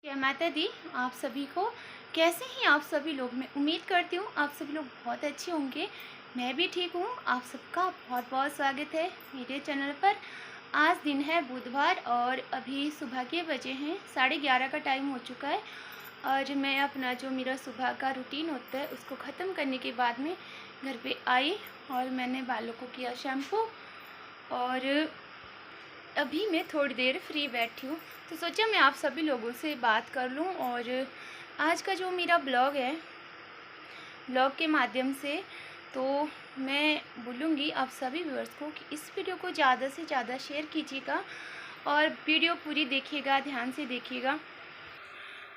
जय माता दी। आप सभी को कैसे हैं आप सभी लोग। मैं उम्मीद करती हूँ आप सभी लोग बहुत अच्छे होंगे। मैं भी ठीक हूँ। आप सबका बहुत बहुत स्वागत है मेरे चैनल पर। आज दिन है बुधवार और अभी सुबह के बजे हैं 11:30 का टाइम हो चुका है। और मैं अपना जो मेरा सुबह का रूटीन होता है उसको ख़त्म करने के बाद में घर पे आई और मैंने बालों को किया शैम्पू और अभी मैं थोड़ी देर फ्री बैठी हूँ तो सोचा मैं आप सभी लोगों से बात कर लूँ। और आज का जो मेरा ब्लॉग है, ब्लॉग के माध्यम से तो मैं बोलूँगी आप सभी व्यूअर्स को कि इस वीडियो को ज़्यादा से ज़्यादा शेयर कीजिएगा और वीडियो पूरी देखिएगा, ध्यान से देखिएगा,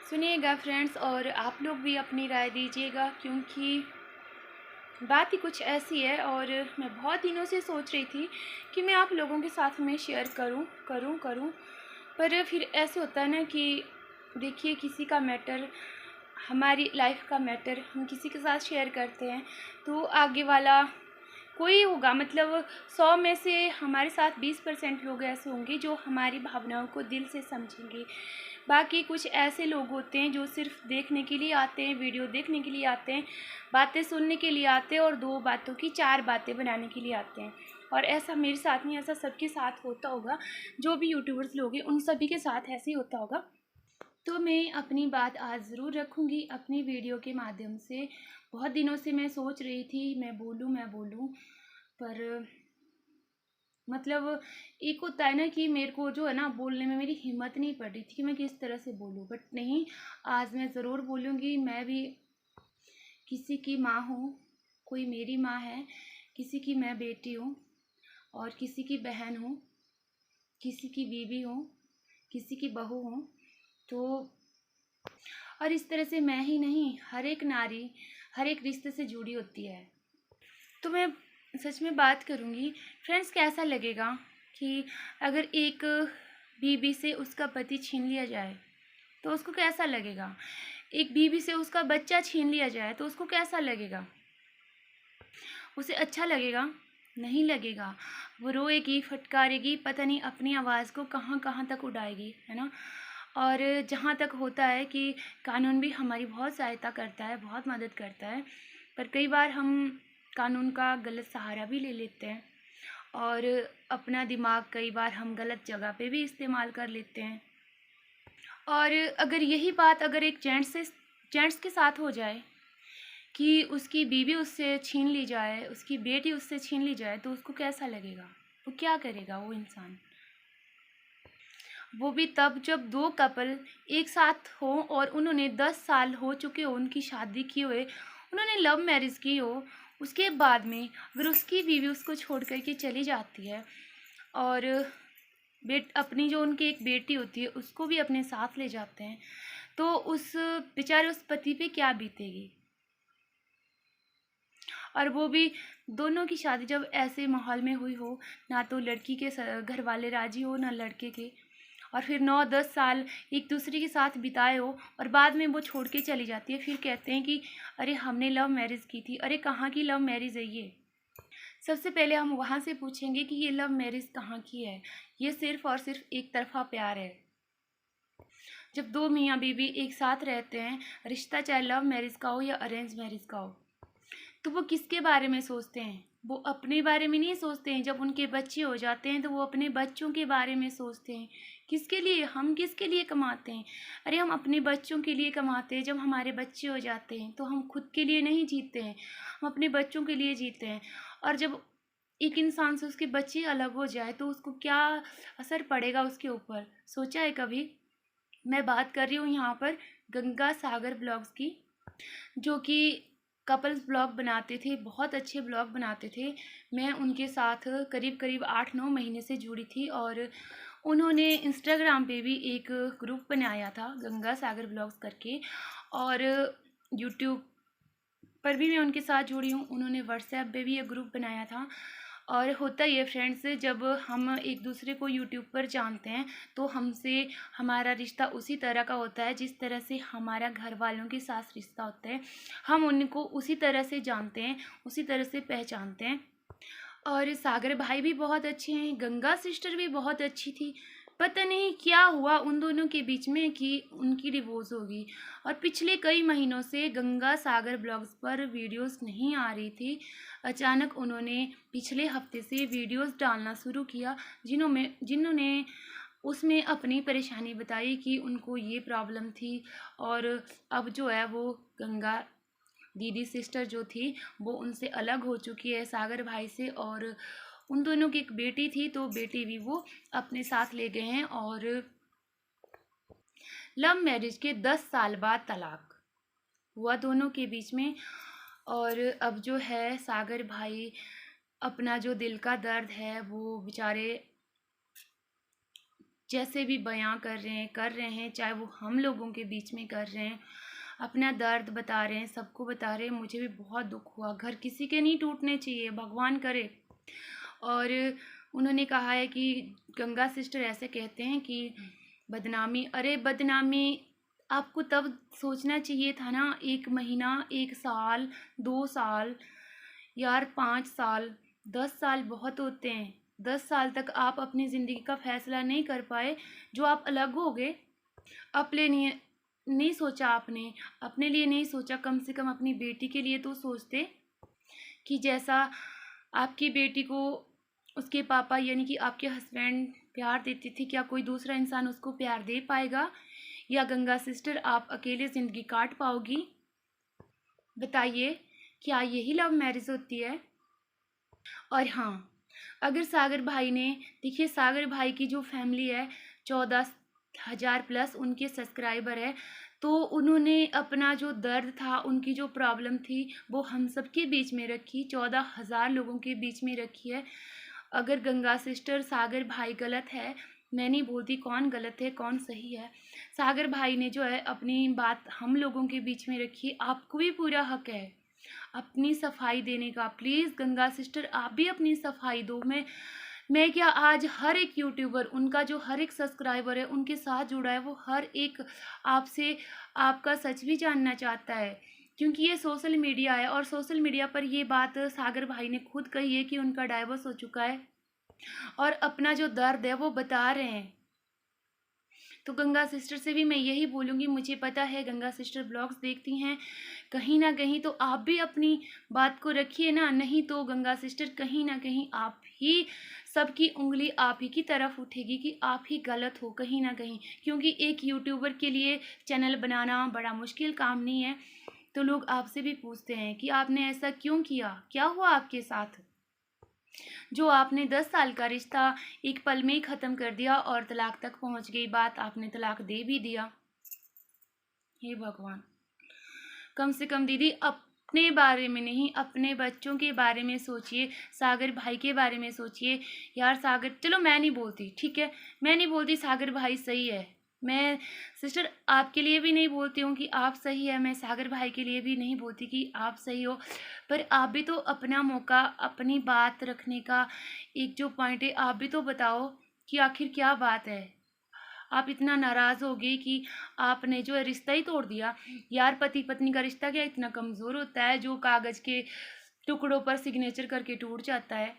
सुनिएगा फ्रेंड्स। और आप लोग भी अपनी राय दीजिएगा क्योंकि बात ही कुछ ऐसी है और मैं बहुत दिनों से सोच रही थी कि मैं आप लोगों के साथ में शेयर करूं, पर फिर ऐसे होता है ना कि देखिए किसी का मैटर, हमारी लाइफ का मैटर हम किसी के साथ शेयर करते हैं तो आगे वाला कोई होगा, मतलब 100 में से हमारे साथ 20% लोग ऐसे होंगे जो हमारी भावनाओं को दिल से समझेंगे। बाकी कुछ ऐसे लोग होते हैं जो सिर्फ देखने के लिए आते हैं, वीडियो देखने के लिए आते हैं, बातें सुनने के लिए आते हैं और 2 बातों की 4 बातें बनाने के लिए आते हैं। और ऐसा मेरे साथ नहीं, ऐसा सबके साथ होता होगा। जो भी यूट्यूबर्स लोग हैं उन सभी के साथ ऐसे ही होता होगा। तो मैं अपनी बात आज ज़रूर रखूँगी अपनी वीडियो के माध्यम से। बहुत दिनों से मैं सोच रही थी मैं बोलूँ, पर मतलब एक होता है ना कि मेरे को जो है ना बोलने में मेरी हिम्मत नहीं पड़ रही थी कि मैं किस तरह से बोलूँ, बट नहीं, आज मैं ज़रूर बोलूँगी। मैं भी किसी की माँ हूँ, कोई मेरी माँ है, किसी की मैं बेटी हूँ और किसी की बहन हूँ, किसी की बीवी हूँ, किसी की बहू हूँ। तो और इस तरह से मैं ही नहीं, हर एक नारी हर एक रिश्ते से जुड़ी होती है। तो मैं सच में बात करूँगी फ्रेंड्स, कैसा लगेगा कि अगर एक बीवी से उसका पति छीन लिया जाए तो उसको कैसा लगेगा। एक बीवी से उसका बच्चा छीन लिया जाए तो उसको कैसा लगेगा। उसे अच्छा लगेगा? नहीं लगेगा। वो रोएगी, फटकारेगी, पता नहीं अपनी आवाज़ को कहाँ कहाँ तक उड़ाएगी, है ना। और जहाँ तक होता है कि कानून भी हमारी बहुत सहायता करता है, बहुत मदद करता है, पर कई बार हम कानून का गलत सहारा भी ले लेते हैं और अपना दिमाग कई बार हम गलत जगह पे भी इस्तेमाल कर लेते हैं। और अगर यही बात अगर एक जेंट्स के साथ हो जाए कि उसकी बीवी उससे छीन ली जाए, उसकी बेटी उससे छीन ली जाए, तो उसको कैसा लगेगा, वो क्या करेगा वो इंसान। वो भी तब जब 2 कपल एक साथ हो और उन्होंने 10 साल हो चुके हो उनकी शादी किए हुए, उन्होंने लव मैरिज की हो, उसके बाद में अगर उसकी बीवी उसको छोड़ कर के चली जाती है और अपनी जो उनकी एक बेटी होती है उसको भी अपने साथ ले जाते हैं, तो उस बेचारे उस पति पे क्या बीतेगी। और वो भी दोनों की शादी जब ऐसे माहौल में हुई हो, ना तो लड़की के घर वाले राजी हो ना लड़के के, और फिर 9-10 साल एक दूसरे के साथ बिताए हो और बाद में वो छोड़ के चली जाती है, फिर कहते हैं कि अरे हमने लव मैरिज की थी। अरे कहाँ की लव मैरिज है ये। सबसे पहले हम वहाँ से पूछेंगे कि ये लव मैरिज कहाँ की है। ये सिर्फ़ और सिर्फ एक तरफा प्यार है। जब 2 मियाँ बीवी एक साथ रहते हैं, रिश्ता चाहे लव मैरिज का हो या अरेंज मैरिज का हो, तो वो किसके बारे में सोचते हैं। वो अपने बारे में नहीं सोचते हैं। जब उनके बच्चे हो जाते हैं तो वो अपने बच्चों के बारे में सोचते हैं। किसके लिए, हम किसके लिए कमाते हैं। अरे हम अपने बच्चों के लिए कमाते हैं। जब हमारे बच्चे हो जाते हैं तो हम खुद के लिए नहीं जीते हैं, हम अपने बच्चों के लिए जीते हैं। और जब एक इंसान से उसके बच्चे अलग हो जाए तो उसको क्या असर पड़ेगा उसके ऊपर, सोचा है कभी। मैं बात कर रही हूँ यहाँ पर गंगा सागर ब्लॉग्स की, जो कि कपल्स ब्लॉग बनाते थे, बहुत अच्छे ब्लॉग बनाते थे। मैं उनके साथ करीब करीब 8-9 महीने से जुड़ी थी और उन्होंने इंस्टाग्राम पे भी एक ग्रुप बनाया था गंगा सागर ब्लॉग्स करके, और यूट्यूब पर भी मैं उनके साथ जुड़ी हूँ। उन्होंने व्हाट्सएप पे भी एक ग्रुप बनाया था। और होता ये फ्रेंड्स, जब हम एक दूसरे को यूट्यूब पर जानते हैं तो हमसे हमारा रिश्ता उसी तरह का होता है जिस तरह से हमारा घर वालों के साथ रिश्ता होता है। हम उनको उसी तरह से जानते हैं, उसी तरह से पहचानते हैं। और सागर भाई भी बहुत अच्छे हैं, गंगा सिस्टर भी बहुत अच्छी थी, पता नहीं क्या हुआ उन दोनों के बीच में कि उनकी डिवोर्स होगी। और पिछले कई महीनों से गंगा सागर ब्लॉग्स पर वीडियोस नहीं आ रही थी। अचानक उन्होंने पिछले हफ्ते से वीडियोस डालना शुरू किया, जिन्होंने उसमें अपनी परेशानी बताई कि उनको ये प्रॉब्लम थी। और अब जो है वो गंगा दीदी सिस्टर जो थी वो उनसे अलग हो चुकी है, सागर भाई से। और उन दोनों की एक बेटी थी, तो बेटी भी वो अपने साथ ले गए हैं। और लव मैरिज के 10 साल बाद तलाक हुआ दोनों के बीच में। और अब जो है सागर भाई अपना जो दिल का दर्द है वो बेचारे जैसे भी बयां कर रहे हैं, चाहे वो हम लोगों के बीच में कर रहे हैं, अपना दर्द बता रहे हैं, सबको बता रहे हैं। मुझे भी बहुत दुख हुआ, घर किसी के नहीं टूटने चाहिए, भगवान करे। और उन्होंने कहा है कि गंगा सिस्टर ऐसे कहते हैं कि बदनामी, अरे बदनामी आपको तब सोचना चाहिए था ना, 1 महीना, 1 साल, 2 साल, यार 5 साल, 10 साल बहुत होते हैं। 10 साल तक आप अपनी ज़िंदगी का फैसला नहीं कर पाए, जो आप अलग हो गए। अपने लिए नहीं सोचा आपने, अपने लिए नहीं सोचा, कम से कम अपनी बेटी के लिए तो सोचते। कि जैसा आपकी बेटी को उसके पापा यानी कि आपके हस्बैंड प्यार देते थे, क्या कोई दूसरा इंसान उसको प्यार दे पाएगा? या गंगा सिस्टर आप अकेले ज़िंदगी काट पाओगी? बताइए, क्या यही लव मैरिज होती है? और हाँ, अगर सागर भाई ने, देखिए सागर भाई की जो फैमिली है 14,000 प्लस उनके सब्सक्राइबर है, तो उन्होंने अपना जो दर्द था, उनकी जो प्रॉब्लम थी वो हम सब के बीच में रखी, 14,000 लोगों के बीच में रखी है। अगर गंगा सिस्टर सागर भाई गलत है, मैं नहीं बोलती कौन गलत है कौन सही है, सागर भाई ने जो है अपनी बात हम लोगों के बीच में रखी। आपको भी पूरा हक है अपनी सफाई देने का। प्लीज़ गंगा सिस्टर आप भी अपनी सफाई दो। मैं क्या, आज हर एक यूट्यूबर, उनका जो हर एक सब्सक्राइबर है उनके साथ जुड़ा है, वो हर एक आपसे आपका सच भी जानना चाहता है। क्योंकि ये सोशल मीडिया है, और सोशल मीडिया पर ये बात सागर भाई ने खुद कही है कि उनका डाइवोर्स हो चुका है और अपना जो दर्द है वो बता रहे हैं। तो गंगा सिस्टर से भी मैं यही बोलूँगी, मुझे पता है गंगा सिस्टर ब्लॉग्स देखती हैं, कहीं ना कहीं तो आप भी अपनी बात को रखिए ना, नहीं तो गंगा सिस्टर कहीं ना कहीं आप ही सबकी उंगली आप ही की तरफ उठेगी कि आप ही गलत हो कहीं ना कहीं। क्योंकि एक यूट्यूबर के लिए चैनल बनाना बड़ा मुश्किल काम नहीं है। तो लोग आपसे भी पूछते हैं कि आपने ऐसा क्यों किया, क्या हुआ आपके साथ, जो आपने 10 साल का रिश्ता एक पल में ही ख़त्म कर दिया और तलाक तक पहुंच गई बात, आपने तलाक दे भी दिया। हे भगवान, कम से कम दीदी अपने बारे में नहीं, अपने बच्चों के बारे में सोचिए, सागर भाई के बारे में सोचिए। यार सागर, चलो मैं नहीं बोलती, ठीक है, मैं नहीं बोलती सागर भाई सही है, मैं सिस्टर आपके लिए भी नहीं बोलती हूँ कि आप सही है, मैं सागर भाई के लिए भी नहीं बोलती कि आप सही हो। पर आप भी तो अपना मौका, अपनी बात रखने का एक जो पॉइंट है, आप भी तो बताओ कि आखिर क्या बात है। आप इतना नाराज़ हो गए कि आपने जो है रिश्ता ही तोड़ दिया। यार पति पत्नी का रिश्ता क्या इतना कमज़ोर होता है जो कागज़ के टुकड़ों पर सिग्नेचर करके टूट जाता है?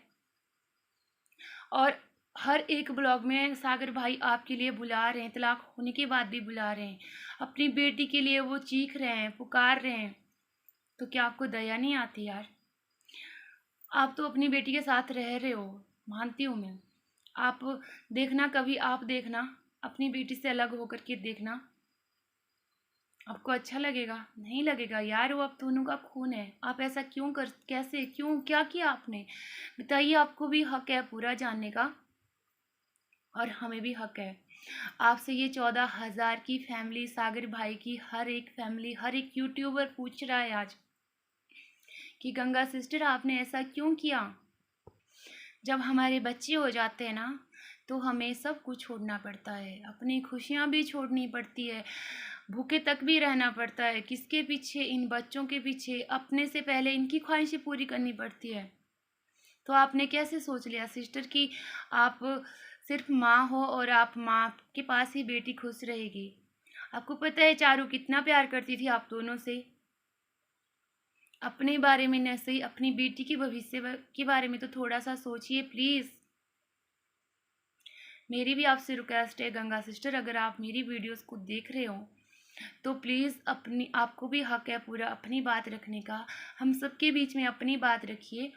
और हर एक ब्लॉग में सागर भाई आपके लिए बुला रहे हैं, तलाक होने के बाद भी बुला रहे हैं, अपनी बेटी के लिए वो चीख रहे हैं, पुकार रहे हैं। तो क्या आपको दया नहीं आती यार? आप तो अपनी बेटी के साथ रह रहे हो, मानती हूँ मैं। आप देखना, कभी आप देखना अपनी बेटी से अलग होकर के देखना, आपको अच्छा लगेगा? नहीं लगेगा यार, वो आप दोनों का खून है। आप ऐसा क्यों कर, कैसे, क्यों, क्या किया आपने? बताइए, आपको भी हक है पूरा जानने का और हमें भी हक है। आपसे ये 14,000 की फैमिली, सागर भाई की हर एक फैमिली, हर एक यूट्यूबर पूछ रहा है आज कि गंगा सिस्टर आपने ऐसा क्यों किया? जब हमारे बच्चे हो जाते हैं ना, तो हमें सब कुछ छोड़ना पड़ता है, अपनी खुशियाँ भी छोड़नी पड़ती है, भूखे तक भी रहना पड़ता है। किसके पीछे? इन बच्चों के पीछे। अपने से पहले इनकी ख्वाहिशें पूरी करनी पड़ती है। तो आपने कैसे सोच लिया सिस्टर कि आप सिर्फ माँ हो और आप माँ के पास ही बेटी खुश रहेगी? आपको पता है चारू कितना प्यार करती थी आप दोनों से? अपने बारे में न सही, अपनी बेटी के भविष्य के बारे में तो थोड़ा सा सोचिए प्लीज़। मेरी भी आपसे रिक्वेस्ट है गंगा सिस्टर, अगर आप मेरी वीडियोस को देख रहे हो तो प्लीज़ अपनी, आपको भी हक है पूरा अपनी बात रखने का। हम सबके बीच में अपनी बात रखिए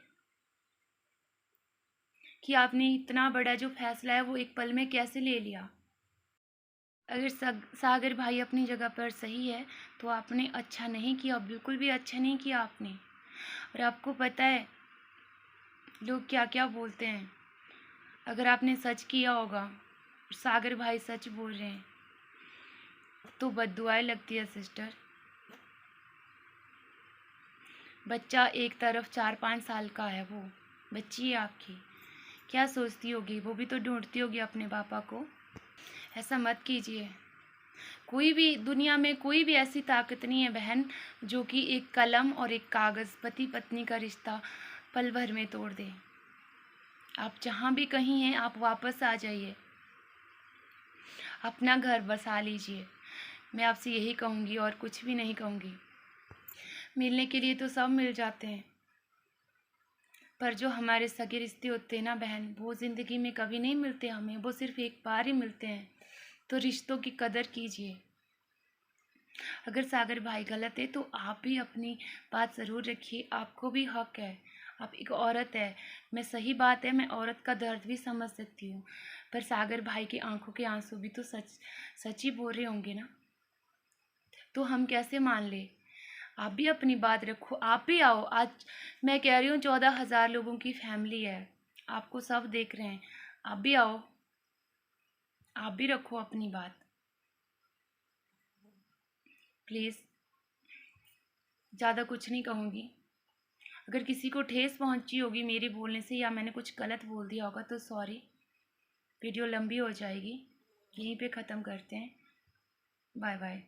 कि आपने इतना बड़ा जो फैसला है वो एक पल में कैसे ले लिया। अगर सागर भाई अपनी जगह पर सही है तो आपने अच्छा नहीं किया, बिल्कुल भी अच्छा नहीं किया आपने। और आपको पता है लोग क्या क्या बोलते हैं। अगर आपने सच किया होगा, सागर भाई सच बोल रहे हैं, तो बद्दुआएं लगती है सिस्टर। बच्चा एक तरफ 4-5 साल का है, वो बच्ची है आपकी, क्या सोचती होगी, वो भी तो ढूंढती होगी अपने पापा को। ऐसा मत कीजिए। कोई भी दुनिया में कोई भी ऐसी ताकत नहीं है बहन जो कि एक कलम और एक कागज़, पति पत्नी का रिश्ता पल भर में तोड़ दे। आप जहाँ भी कहीं हैं आप वापस आ जाइए, अपना घर बसा लीजिए। मैं आपसे यही कहूँगी और कुछ भी नहीं कहूँगी। मिलने के लिए तो सब मिल जाते हैं, पर जो हमारे सगे रिश्ते होते हैं ना बहन, वो ज़िंदगी में कभी नहीं मिलते हमें, वो सिर्फ एक बार ही मिलते हैं। तो रिश्तों की कदर कीजिए। अगर सागर भाई गलत है तो आप भी अपनी बात ज़रूर रखिए, आपको भी हक है। आप एक औरत है, मैं सही बात है, मैं औरत का दर्द भी समझ सकती हूँ, पर सागर भाई की आंखों के आंसू भी तो सच ही बोल रहे होंगे ना, तो हम कैसे मान ले। आप भी अपनी बात रखो, आप भी आओ। आज मैं कह रही हूँ 14,000 लोगों की फैमिली है, आपको सब देख रहे हैं, आप भी आओ, आप भी रखो अपनी बात प्लीज़। ज़्यादा कुछ नहीं कहूँगी। अगर किसी को ठेस पहुंची होगी मेरे बोलने से या मैंने कुछ गलत बोल दिया होगा तो सॉरी। वीडियो लंबी हो जाएगी, यहीं पे ख़त्म करते हैं। Bye bye.